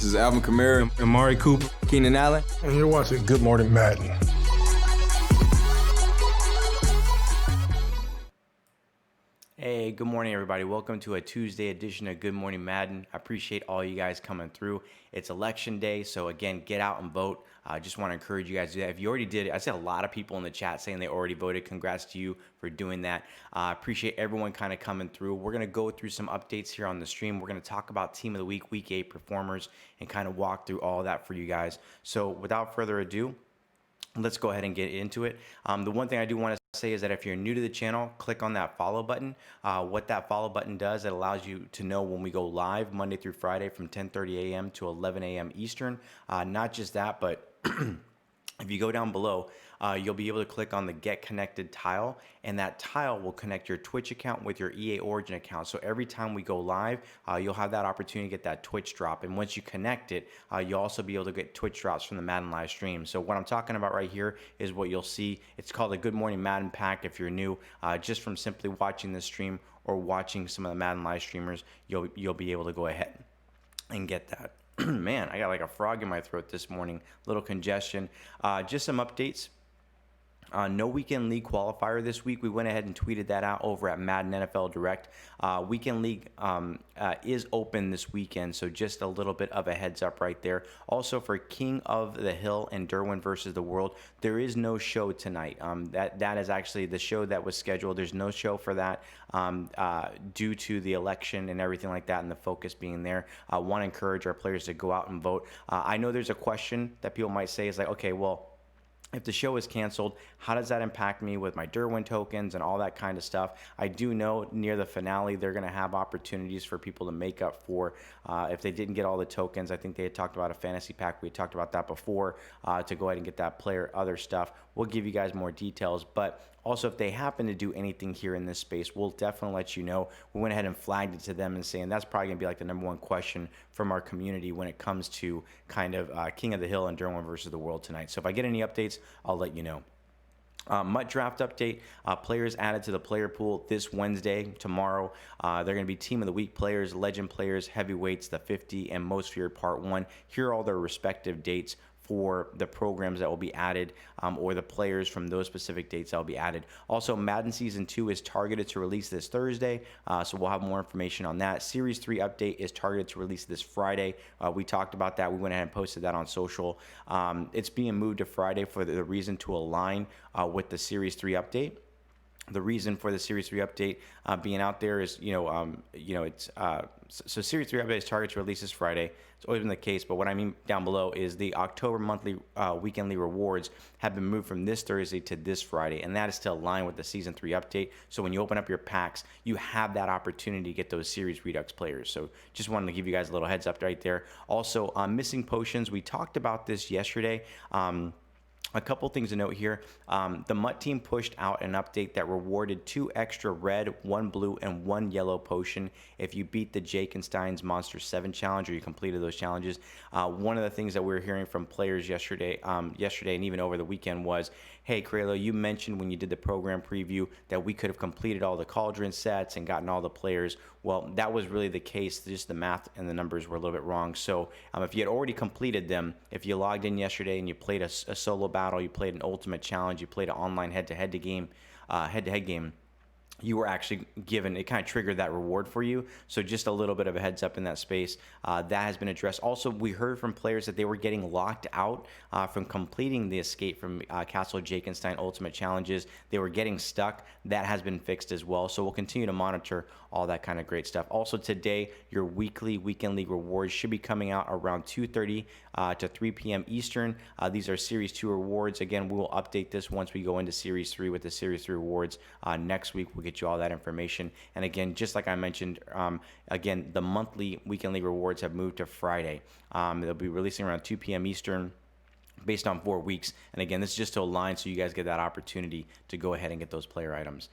is Alvin Kamara, Amari Cooper, Keenan Allen. And you're watching Good Morning Madden. Hey, good morning, everybody. Welcome to a Tuesday edition of Good Morning Madden. I appreciate all you guys coming through. It's election day, so again, get out and vote. I just want to encourage you guys to do that. If you already did, I see a lot of people in the chat saying they already voted. Congrats to you for doing that. I appreciate everyone kind of coming through. We're going to go through some updates here on the stream. We're going to talk about Team of the Week, Week 8 performers, and kind of walk through all of that for you guys. So without further ado, let's go ahead and get into it. The one thing I do want to say is that if you're new to the channel, click on that follow button. What that follow button does, it allows you to know when we go live Monday through Friday from 10:30 a.m. to 11 a.m. Eastern. Not just that, but if you go down below, you'll be able to click on the Get Connected tile, and that tile will connect your Twitch account with your EA Origin account. So every time we go live, you'll have that opportunity to get that Twitch drop. And once you connect it, you'll also be able to get Twitch drops from the Madden live stream. So what I'm talking about right here is what you'll see. It's called a Good Morning Madden pack. If you're new, just from simply watching this stream or watching some of the Madden live streamers, you'll be able to go ahead and get that. Man, I got like a frog in my throat this morning, little congestion. Just some updates. No weekend league qualifier this week. We went ahead and tweeted that out over at Madden NFL Direct. Weekend league is open this weekend, so just a little bit of a heads up right there. Also for King of the Hill and Derwin versus the World, there is no show tonight. That is actually the show that was scheduled. There's no show for that due to the election and everything like that, and the focus being there. I want to encourage our players to go out and vote. I know there's a question that people might say is like, okay, well, if the show is canceled, how does that impact me with my Derwin tokens and all that kind of stuff? I do know near the finale, they're going to have opportunities for people to make up for if they didn't get all the tokens. I think they had talked about a fantasy pack. We had talked about that before to go ahead and get that player, other stuff. We'll give you guys more details, but also, if they happen to do anything here in this space, we'll definitely let you know. We went ahead and flagged it to them and saying that's probably going to be like the #1 question from our community when it comes to kind of King of the Hill and Derwin versus the World tonight. So if I get any updates, I'll let you know. MUT draft update, players added to the player pool this Wednesday, tomorrow. They're going to be Team of the Week players, legend players, heavyweights, the 50, and most feared part 1. Here are all their respective dates for the programs that will be added or the players from those specific dates that will be added. Also, Madden Season 2 is targeted to release this Thursday, so we'll have more information on that. Series 3 update is targeted to release this Friday. We talked about that. We went ahead and posted that on social. It's being moved to Friday for the reason to align with the Series 3 update. The reason for the Series 3 update being out there is, so Series 3 update is targeted to release this Friday. It's always been the case, but what I mean down below is the October monthly weekend league rewards have been moved from this Thursday to this Friday, and that is to align with the Season 3 update. So when you open up your packs, you have that opportunity to get those Series Redux players. So just wanted to give you guys a little heads up right there. Also, missing potions, we talked about this yesterday. A couple things to note here. The MUT team pushed out an update that rewarded 2 extra red, 1 blue, and 1 yellow potion if you beat the Jakenstein's Monster 7 challenge or you completed those challenges. One of the things that we were hearing from players yesterday and even over the weekend was, hey, Craylo, you mentioned when you did the program preview that we could have completed all the cauldron sets and gotten all the players. Well, that was really the case. Just the math and the numbers were a little bit wrong. So if you had already completed them, if you logged in yesterday and you played a solo battle, you played an ultimate challenge, you played an online head-to-head game, you were actually given, it kind of triggered that reward for you. So just a little bit of a heads up in that space. That has been addressed. Also, we heard from players that they were getting locked out from completing the escape from Castle Jakenstein Ultimate Challenges. They were getting stuck. That has been fixed as well. So we'll continue to monitor all that kind of great stuff. Also today, your weekly weekend league rewards should be coming out around 2:30 to 3 p.m. Eastern. These are Series 2 rewards. Again, we will update this once we go into Series 3 with the Series 3 rewards. Next week, we'll get you all that information. And again, just like I mentioned, again, the monthly weekend league rewards have moved to Friday. They'll be releasing around 2 p.m. Eastern based on 4 weeks. And again, this is just to align so you guys get that opportunity to go ahead and get those player items.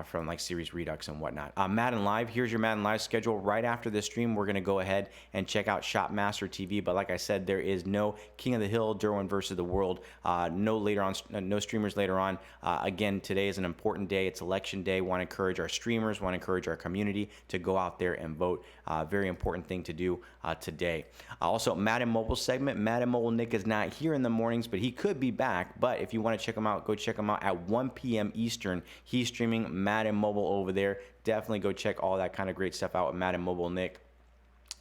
from like Series Redux and whatnot. Madden Live, here's your Madden Live schedule. Right after this stream, we're going to go ahead and check out Shopmaster TV. But like I said, there is no King of the Hill, Derwin versus the World. No streamers later on. Again, today is an important day. It's election day. Want to encourage our streamers, want to encourage our community to go out there and vote. Very important thing to do today. Also, Madden Mobile segment. Madden Mobile Nick is not here in the mornings, but he could be back. But if you want to check him out, go check him out at 1 p.m. Eastern. He's streaming Madden Mobile over there. Definitely go check all that kind of great stuff out with Madden Mobile Nick.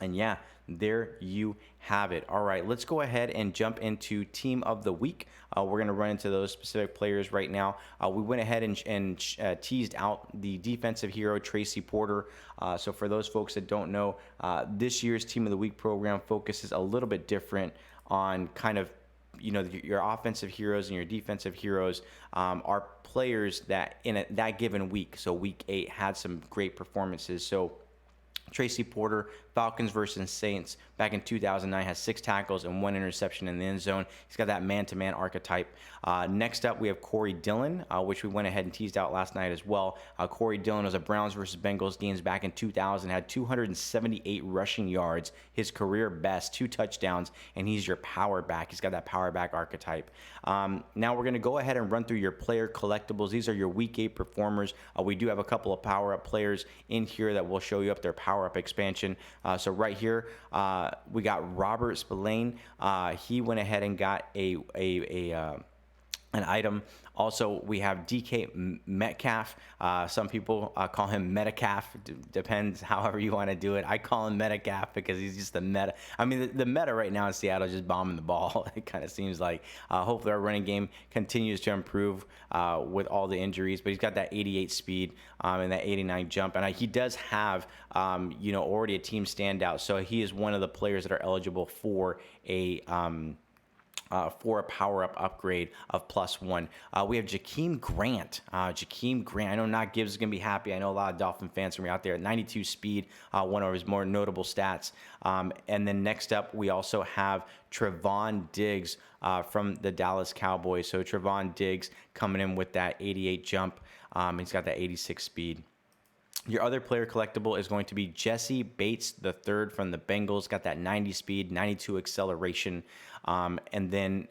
And yeah, there you have it. All right, let's go ahead and jump into Team of the Week. We're going to run into those specific players right now. We went ahead and teased out the defensive hero, Tracy Porter. So for those folks that don't know, this year's Team of the Week program focuses a little bit different on kind of, you know, your offensive heroes and your defensive heroes are players that in that given week. So week 8 had some great performances. So Tracy Porter, Falcons versus Saints back in 2009, has 6 tackles and 1 interception in the end zone. He's got that man-to-man archetype. Next up, we have Corey Dillon, which we went ahead and teased out last night as well. Corey Dillon was a Browns versus Bengals games back in 2000, had 278 rushing yards, his career best, 2 touchdowns, and he's your power back. He's got that power back archetype. Now we're going to go ahead and run through your player collectibles. These are your Week 8 performers. We do have a couple of power-up players in here that will show you up their power-up expansion. So right here, we got Robert Spillane. He went ahead and got an item. Also, we have DK Metcalf. Some people call him Metacalf. Depends however you want to do it. I call him Metacalf because he's just the meta. I mean, the meta right now in Seattle is just bombing the ball. It kind of seems like. Hopefully our running game continues to improve with all the injuries. But he's got that 88 speed and that 89 jump. And he does have, already a team standout. So he is one of the players that are eligible for a power-up upgrade of +1. We have Jakeem Grant. I know Knock Gibbs is going to be happy. I know a lot of Dolphin fans from out there. 92 speed, one of his more notable stats. And then next up, we also have Trevon Diggs from the Dallas Cowboys. So Trevon Diggs coming in with that 88 jump. He's got that 86 speed. Your other player collectible is going to be Jesse Bates III from the Bengals. Got that 90 speed, 92 acceleration. And then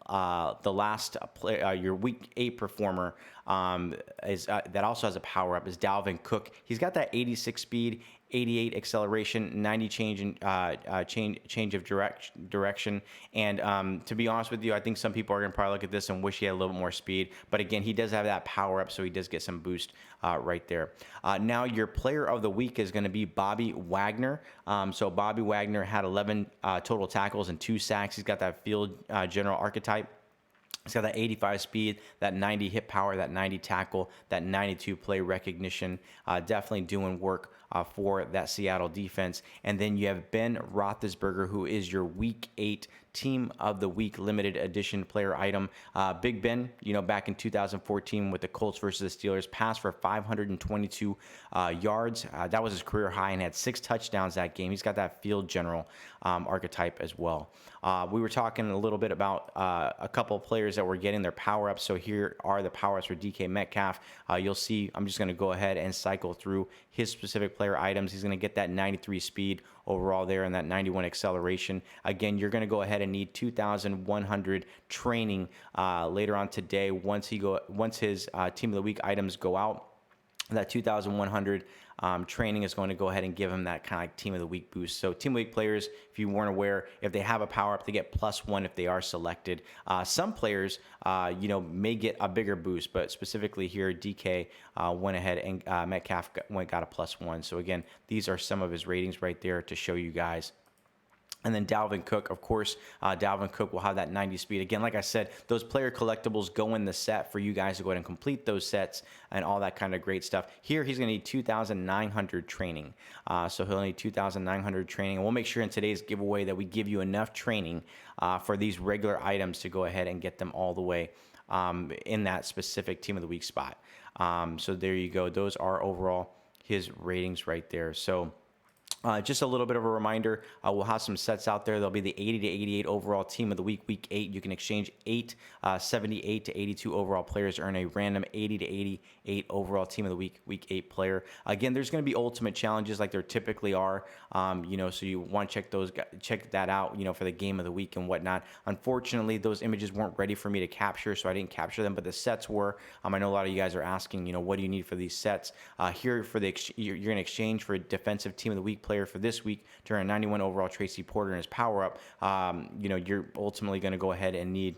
the last play, your Week 8 performer is that also has a power up is Dalvin Cook. He's got that 86 speed, 88 acceleration, 90 change of direction. And to be honest with you, I think some people are going to probably look at this and wish he had a little bit more speed. But again, he does have that power up, so he does get some boost right there. Now your player of the week is going to be Bobby Wagner. So Bobby Wagner had 11 total tackles and 2 sacks. He's got that field general archetype. He's got that 85 speed, that 90 hit power, that 90 tackle, that 92 play recognition. Definitely doing work for that Seattle defense. And then you have Ben Roethlisberger, who is your Week 8 Team of the Week limited edition player item. Big Ben, back in 2014 with the Colts versus the Steelers, passed for 522 yards. That was his career high and had 6 touchdowns that game. He's got that field general archetype as well. We were talking a little bit about a couple of players that were getting their power-ups. So here are the power-ups for DK Metcalf. You'll see, I'm just going to go ahead and cycle through his specific player items. He's going to get that 93 speed overall there and that 91 acceleration. Again, you're going to go ahead and need 2,100 training later on today once his Team of the Week items go out. That 2,100 training is going to go ahead and give him that kind of like Team of the Week boost. So Team of the Week players, if you weren't aware, if they have a power up, they get +1 if they are selected. Some players, may get a bigger boost, but specifically here, DK went ahead and Metcalf got a +1. So again, these are some of his ratings right there to show you guys. And then Dalvin Cook, of course, Dalvin Cook will have that 90 speed. Again, like I said, those player collectibles go in the set for you guys to go ahead and complete those sets and all that kind of great stuff. Here, he's going to need 2,900 training. So he'll need 2,900 training. And we'll make sure in today's giveaway that we give you enough training for these regular items to go ahead and get them all the way in that specific Team of the Week spot. So there you go. Those are overall his ratings right there. So Just a little bit of a reminder, we'll have some sets out there. There'll be the 80 to 88 overall team of the week, week 8. You can exchange 78 to 82 overall players to earn a random 80 to 88 overall team of the week, week 8 player. Again, there's going to be ultimate challenges like there typically are, so you want to check that out, for the game of the week and whatnot. Unfortunately, those images weren't ready for me to capture, so I didn't capture them, but the sets were. I know a lot of you guys are asking, what do you need for these sets? Here for you're going to exchange for a defensive team of the week player for this week to earn a 91 overall Tracy Porter and his power up. You're ultimately going to go ahead and need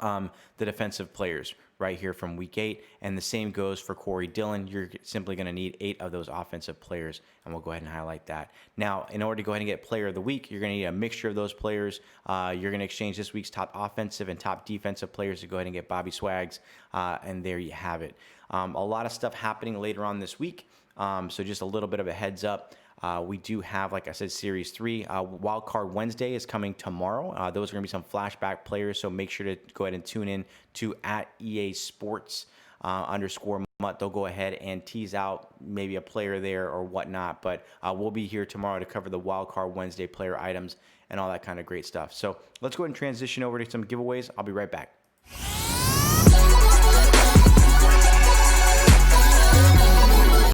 the defensive players right here from week 8, and the same goes for Corey Dillon. You're simply going to need 8 of those offensive players, and we'll go ahead and highlight that. Now, in order to go ahead and get player of the week, you're going to need a mixture of those players. You're going to exchange this week's top offensive and top defensive players to go ahead and get Bobby Swags, and there you have it. A lot of stuff happening later on this week, so just a little bit of a heads up. We do have, like I said, Series 3. Wild Card Wednesday is coming tomorrow. Those are going to be some flashback players, so make sure to go ahead and tune in to @EA Sports _Mutt. They'll go ahead and tease out maybe a player there or whatnot, but we'll be here tomorrow to cover the Wild Card Wednesday player items and all that kind of great stuff. So let's go ahead and transition over to some giveaways. I'll be right back.